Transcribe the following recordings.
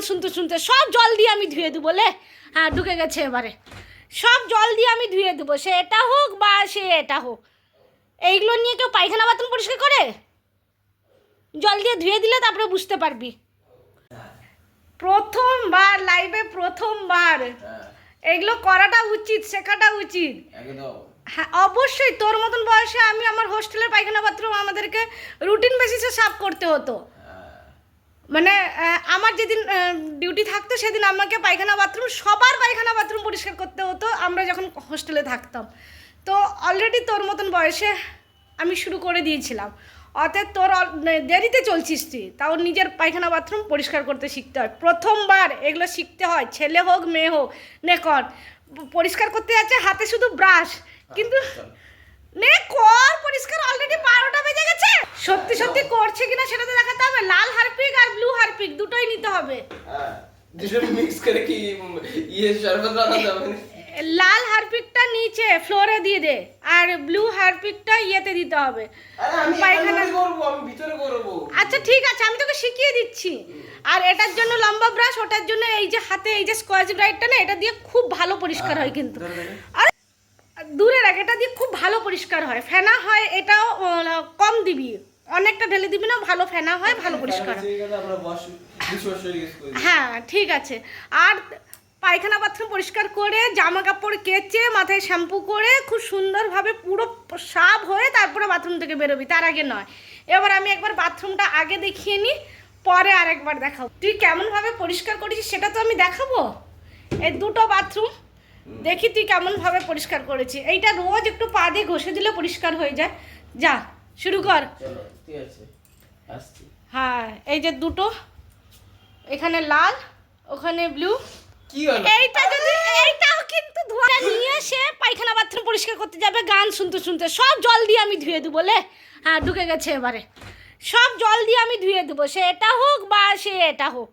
শুনতে শুনতে সব জল দিয়ে আমি ধুয়ে দেবো লে। হ্যাঁ ঢুকে গেছে এবারে। সব জল দিয়ে আমি ধুয়ে দেবো, সে এটা হোক বা সে এটা হোক। এইগুলো নিয়ে কেউ পায়খানা বাথরুম পরিষ্কার করে? জল দিয়ে ধুয়ে দিলে তারপরে বুঝতে পারবি। প্রথমবার লাইভে, প্রথমবার এগুলো করাটা উচিত, শেখাটা উচিত। হ্যাঁ অবশ্যই, তোর মতন বয়সে আমি আমার হোস্টেলের পায়খানা বাথরুম আমাদেরকে রুটিন বেসিসে সাফ করতে হতো। মানে আমার যেদিন ডিউটি থাকতো সেদিন আমাকে পায়খানা বাথরুম, সবার পায়খানা বাথরুম পরিষ্কার করতে হতো আমরা যখন হোস্টেলে থাকতাম। তো অলরেডি তোর মতন বয়সে আমি শুরু করে দিয়েছিলাম। অতএব তোর দেরিতে চলছিস তুই, তাও নিজের পায়খানা বাথরুম পরিষ্কার করতে শিখতে হয়। প্রথমবার এগুলো শিখতে হয়, ছেলে হোক মেয়ে হোক। নে কর, পরিষ্কার করতে যাচ্ছে হাতে শুধু ব্রাশ, কিন্তু নে কর পরিষ্কার। অলরেডি 12টা বেজে গেছে। সত্যি সত্যি করছে কিনা সেটা তো দেখাতে হবে। লাল হারপিক আর ব্লু হারপিক দুটোই নিতে হবে। দুটো মিক্স করে কি শরবত বানাতে হবে? লাল হারপিকটা নিচে ফ্লোরে দিয়ে দে, আর ব্লু হারপিকটা ইয়েতে দিতে হবে পায়খানা করব, আমি ভিতরে করব। আচ্ছা ঠিক আছে, আমি তোকে শিখিয়ে দিচ্ছি। আর এটার জন্য লম্বা ব্রাশ, ওটার জন্য এই যে হাতে এই যে স্কচ ব্রাইটটা না, এটা দিয়ে খুব ভালো পরিষ্কার হয় কিন্তু। আর দূরে রাখ, এটা দিয়ে খুব ভালো পরিষ্কার হয়। ফেনা হয় এটাও কম দিবি, অনেকটা ঢেলে দিবি না, ভালো ফেনা হয়, ভালো পরিষ্কার হয়। হ্যাঁ ঠিক আছে। আর পায়খানা বাথরুম পরিষ্কার করে জামা কাপড় কেচে মাথায় শ্যাম্পু করে খুব সুন্দরভাবে পুরো সাফ হয়ে তারপরে বাথরুম থেকে বেরোবি, তার আগে নয়। এবার আমি একবার বাথরুমটা আগে দেখিয়ে নিই, পরে আরেকবার দেখাবো। তুই কেমনভাবে পরিষ্কার করেছিস সেটা তো আমি দেখাবো। এই দুটো বাথরুম দেখি তুই কেমনভাবে পরিষ্কার করেছিস। এইটা রোজ একটু পা দিয়ে ঘষে দিলে পরিষ্কার হয়ে যায়। যা শুরু কর। ঠিক আছে, আসছি। হ্যাঁ এই যে দুটো, এখানে লাল ওখানে ব্লু। কি হলো? এইটাও কিন্তু ধোয়া নিয়ে সে পায়খানা বাথরুম পরিষ্কার করতে যাবে গান শুনতে শুনতে। সব জল দিয়ে আমি ধুয়ে দেবো লে। হ্যাঁ ঢুকে গেছে এবারে। সব জল দিয়ে আমি ধুয়ে দেবো, সে এটা হোক বা সে এটা হোক।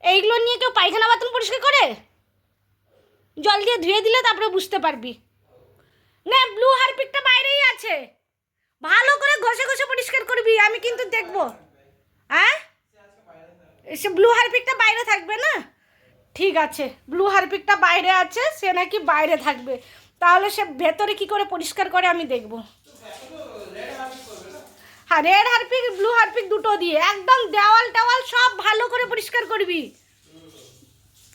এইগুলো নিয়ে কেউ পায়খানা বাথরুম পরিষ্কার করে? জল দিয়ে ধুয়ে দিলে তারপরে বুঝতে পারবি। না ব্লু হারপিকটা বাইরেই আছে, ভালো করে ঘষে ঘষে পরিষ্কার করবি, আমি কিন্তু দেখবো। হ্যাঁ সে ব্লু হারপিকটা বাইরে থাকবে না? ঠিক আছে, ব্লু হারপিকটা বাইরে আছে, সে নাকি বাইরে থাকবে, তাহলে সে ভেতরে কি করে পরিষ্কার করে আমি দেখব। হ্যাঁ রেড হারপিক ব্লু হারপিক দুটো দিয়ে একদম দেওয়াল টেওয়াল সব ভালো করে পরিষ্কার করবি।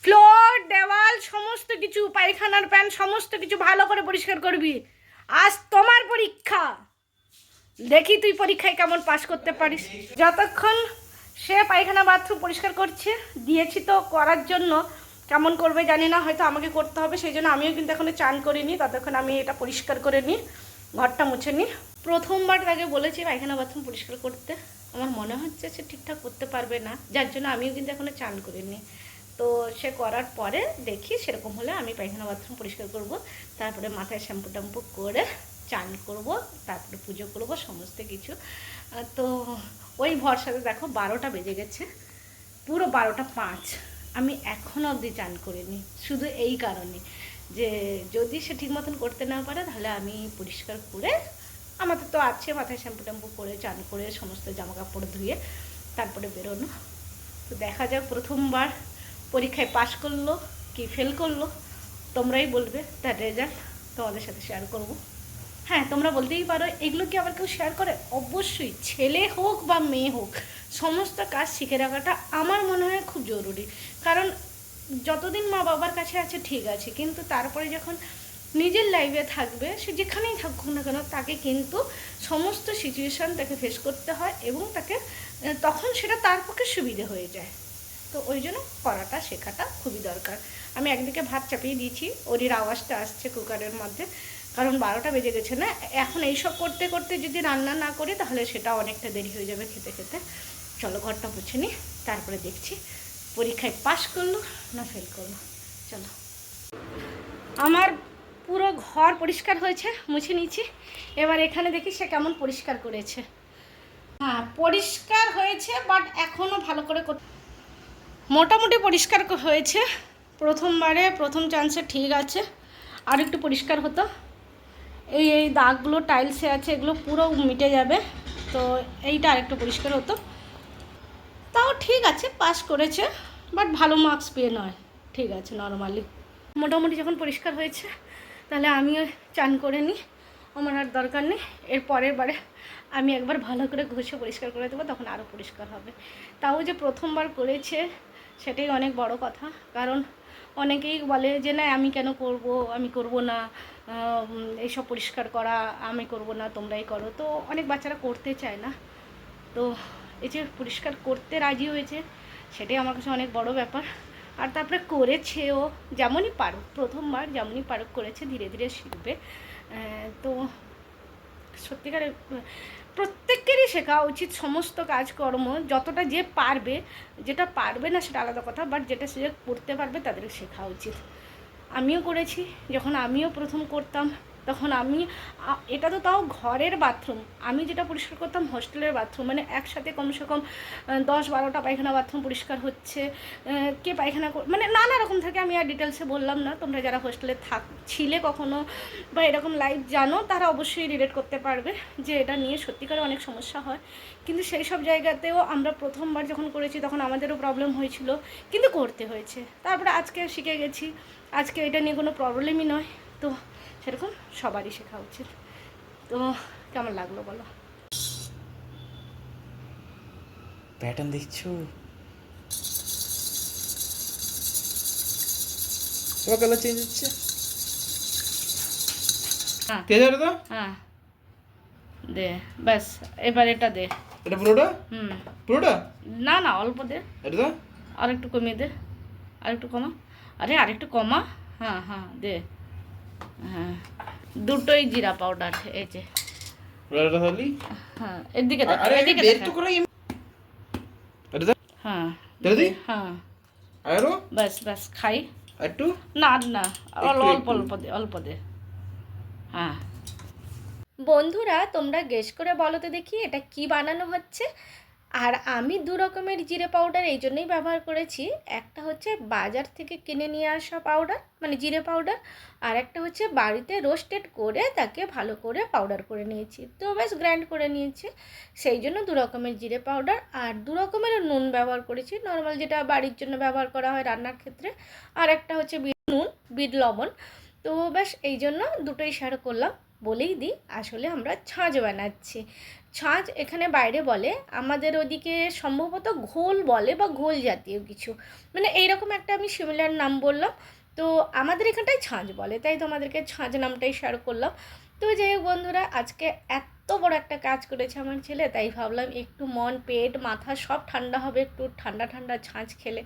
ফ্লোর দেওয়াল সমস্ত কিছু, পায়খানার প্যান সমস্ত কিছু ভালো করে পরিষ্কার করবি। আজ তোমার পরীক্ষা, দেখি তুই পরীক্ষায় কেমন পাস করতে পারিস। যতক্ষণ সে পায়খানা বাথরুম পরিষ্কার করছে, দিয়েছি তো করার জন্য, কেমন করবে জানি না, হয়তো আমাকে করতে হবে, সেই জন্য আমিও কিন্তু এখনো চান করিনি। ততক্ষণ আমি এটা পরিষ্কার করে নিই, ঘরটা মুছে নিই। প্রথমবার তাকে বলেছি পায়খানা বাথরুম পরিষ্কার করতে, আমার মনে হচ্ছে সে ঠিকঠাক করতে পারবে না, যার জন্য আমিও কিন্তু এখনো চান করিনি। তো সে করার পরে দেখি সেরকম হলে আমি পায়খানা বাথরুম পরিষ্কার করব, তারপরে মাথায় শ্যাম্পু ট্যাম্পু করে চান করব, তারপরে পুজো করব সমস্ত কিছু। তো ওই ভরসাতে দেখো 12টা বেজে গেছে, পুরো 12টা 5, আমি এখনও অবধি চান করিনি। শুধু এই কারণে যে যদি সে ঠিক মতন করতে না পারে তাহলে আমি পরিষ্কার করে, আমাদের তো আছে মাথায় শ্যাম্পু ট্যাম্পু করে চান করে সমস্ত জামা কাপড় ধুয়ে তারপরে বেরোনো। তো দেখা যাক প্রথমবার পরীক্ষায় পাশ করলো কি ফেল করলো, তোমরাই বলবে, তার রেজাল্ট তোমাদের সাথে শেয়ার করব। হ্যাঁ তোমরা বলতেই পারো এগুলো কি আবার কেউ শেয়ার করে? অবশ্যই, ছেলে হোক বা মেয়ে হোক সমস্ত কাজ শিখে রাখাটা আমার মনে হয় খুব জরুরি। কারণ যতদিন মা বাবার কাছে আছে ঠিক আছে, কিন্তু তারপরে যখন নিজের লাইফে থাকবে, সে যেখানেই থাকুক না কেন, তাকে কিন্তু সমস্ত সিচুয়েশান তাকে ফেস করতে হয় এবং তাকে তখন সেটা তার পক্ষে সুবিধে হয়ে যায়। তো ওই জন্য করাটা শেখাটা খুবই দরকার। আমি একদিকে ভাত চাপিয়ে দিয়েছি, ওরির আওয়াজটা আসছে কুকারের মধ্যে, কারণ 12টা বেজে গেছে না। এখন এইসব করতে করতে যদি রান্না না করি তাহলে সেটা অনেকটা দেরি হয়ে যাবে খেতে খেতে। চলো ঘরটা মুছে নিই, তারপরে দেখছি পরীক্ষায় পাশ করলো না ফেল করলো। চলো, আমার পুরো ঘর পরিষ্কার হয়েছে, মুছে নিয়েছি। এবার এখানে দেখি সে কেমন পরিষ্কার করেছে। হ্যাঁ পরিষ্কার হয়েছে, বাট এখনও ভালো করে মোটামুটি পরিষ্কার হয়েছে। প্রথমবারে প্রথম চান্সে ঠিক আছে, আর একটু পরিষ্কার হতো। এই দাগগুলো টাইলসে আছে, এগুলো পুরো মিটে যাবে, তো এইটা আরেকটু পরিষ্কার হতো। তাও ঠিক আছে, পাস করেছে। বাট ভালো মার্কস পেয়ে নয়, ঠিক আছে নর্মালি। মোটামুটি যখন পরিষ্কার হয়েছে তাহলে আমিও চান করে নিই, আমার আর দরকার নেই। এর পরের বারে আমি একবার ভালো করে ঘষে পরিষ্কার করে দেবো, তখন আরও পরিষ্কার হবে। তাও যে প্রথমবার করেছে সেটাই অনেক বড় কথা, কারণ অনেকেই বলে যে না আমি কেন করব, আমি করব না, এইসব পরিষ্কার করা আমি করব না, তোমরাই করো। তো অনেক বাচ্চারা করতে চায় না, তো এই যে পরিষ্কার করতে রাজি হয়েছে সেটাই আমার কাছে অনেক বড় ব্যাপার। আর তারপরে করেছেও, যেমনই পারুক, প্রথমবার যেমনই পারুক করেছে, ধীরে ধীরে শিখবে। তো সত্যিকারের প্রত্যেকেরই শেখা উচিত সমস্ত কাজকর্ম, যতটা যে পারবে। যেটা পারবে না সেটা আলাদা কথা, বাট যেটা সে করতে পারবে তাদের শেখা উচিত। আমিও করেছি, যখন আমিও প্রথম করতাম তখন আমি এটা তো তাও ঘরের বাথরুম, আমি যেটা পরিষ্কার করতাম হোস্টেলের বাথরুম, মানে একসাথে কমসে কম 10-12টা পায়খানা বাথরুম পরিষ্কার হচ্ছে, কে পায়খানা মানে নানা রকম থাকে। আমি আর ডিটেলসে বললাম না, তোমরা যারা হোস্টেলে ছিলে কখনো বা এরকম লাইফ জানো তারা অবশ্যই রিলেট করতে পারবে যে এটা নিয়ে সত্যিকারে অনেক সমস্যা হয়। কিন্তু সেই সব জায়গাতেও আমরা প্রথমবার যখন করেছি তখন আমাদেরও প্রবলেম হয়েছিল, কিন্তু করতে হয়েছে। তারপরে আজকে শিখে গেছি, আজকে এটা নিয়ে কোনো প্রবলেমই নয়। তো সেরকম সবারই শেখা উচিত। তো কেমন লাগলো বলো? প্যাটার্ন দেখছো? এবার কালার চেঞ্জ হচ্ছে। হ্যাঁ কে যাবে তো? হ্যাঁ, দে ব্যাস, এবার এটা দে। এটা পুরোটা? হুম, পুরোটা? না না অল্প দে, এটা তো? আর একটু কমিয়ে দে, আর একটু কমা, আরে আর একটু কমা। হ্যাঁ হ্যাঁ দে, হ্যাঁ দুটোই জিরা পাউডার, এই যে। পুরোটা খালি? হ্যাঁ এদিকে দেখ, আরে এদিকে বের দেখ। তো করাই। এটা তো? হ্যাঁ এটা দি? হ্যাঁ আরো? ব্যাস ব্যাস, খাই একটু? না না, একটু, অল্প অল্প দে, অল্প দে। হ্যাঁ বন্ধুরা, তোমরা গেস করে বলো তো দেখি এটা কি বানানো হচ্ছে। আর আমি দু রকমের জিরে পাউডার এই জন্যই ব্যবহার করেছি, একটা হচ্ছে বাজার থেকে কিনে নিয়ে আসা পাউডার মানে জিরে পাউডার, আর একটা হচ্ছে বাড়িতে রোস্টেড করে তাকে ভালো করে পাউডার করে নিয়েছি, তো বেশ গ্রাইন্ড করে নিয়েছি। সেই জন্য দু রকমের জিরে পাউডার, আর দু রকমের নুন ব্যবহার করেছি, নর্মাল যেটা বাড়ির জন্য ব্যবহার করা হয় রান্নার ক্ষেত্রে, আর একটা হচ্ছে নুন, বিট লবণ। তো ব্যাস এই জন্য দুটোই শেয়ার করলাম। বলেই দিই, আসলে আমরা ছাঁচ বানাচ্ছি। ছাঁচ এখানে বাইরে বলে, আমাদের ওদিকে সম্ভবত ঘোল বলে বা ঘোল জাতীয় কিছু, মানে এইরকম একটা আমি সিমিলার নাম বললাম। তো আমাদের এখানটায় ছাঁচ বলে, তাই তোমাদেরকে ছাঁচ নামটাই শেয়ার করলাম। তো যাই হোক বন্ধুরা, আজকে এত বড় একটা কাজ করেছে আমার ছেলে, তাই ভাবলাম একটু মন পেট মাথা সব ঠান্ডা হবে একটু ঠান্ডা ঠান্ডা ছাঁচ খেলে,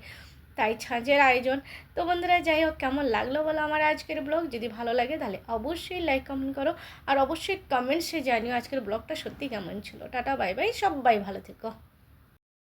তাই ছাঁচের আয়োজন। তো বন্ধুরা যাই হোক, কেমন লাগলো বলো আমার আজকের ব্লগ? যদি ভালো লাগে তাহলে অবশ্যই লাইক কমেন্ট করো, আর অবশ্যই কমেন্টসে জানিও আজকের ব্লগটা সত্যি কেমন ছিল। টাটা বাই বাই, সবাই ভালো থেকো।